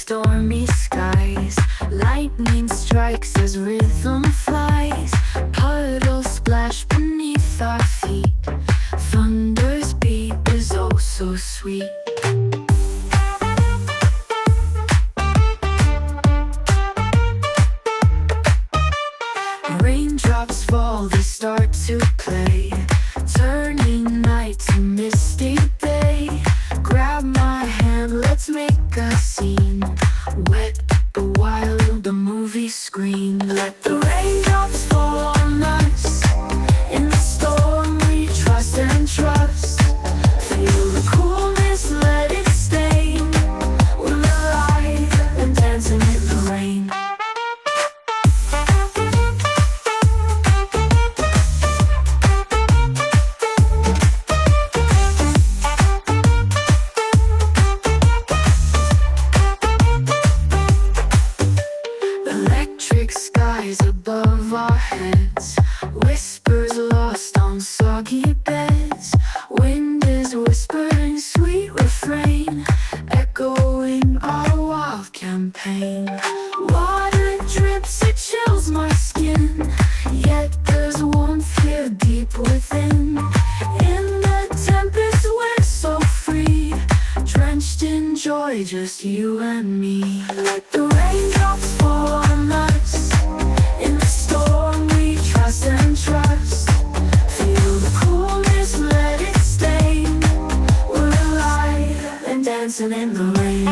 stormy skies. Lightning strikes as rhythm flies. Puddles splash beneath our feet. Thunder's beat is oh so sweet. Raindrops fall, they start to play, turning night to misty day. Grab my hand, let's make a scene. Wet but wild, the movie screen. Let the raindrops fall on us. In the storm we trust and trust. Feel the coolness, let it stay. We're alive and dancing in the rain. Electric skies above our heads. Whispers lost on soggy beds. Wind is whispering sweet refrain, echoing our wild campaign. Water drips, it chills my skin, yet there's warmth here deep within. In the tempest we're so free, drenched in joy, just you and me. Let the raindrops fall on us. In the storm we trust and trust. Feel the coolness, let it stay. We're alive and dancing in the rain.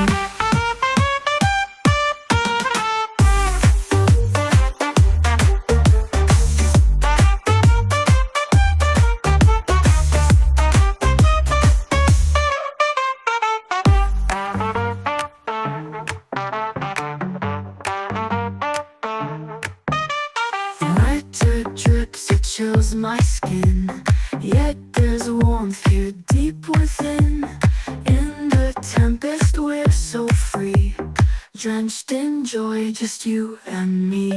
Water drips, it chills my skin, yet there's warmth here deep within. In the tempest we're so free, drenched in joy, just you and me.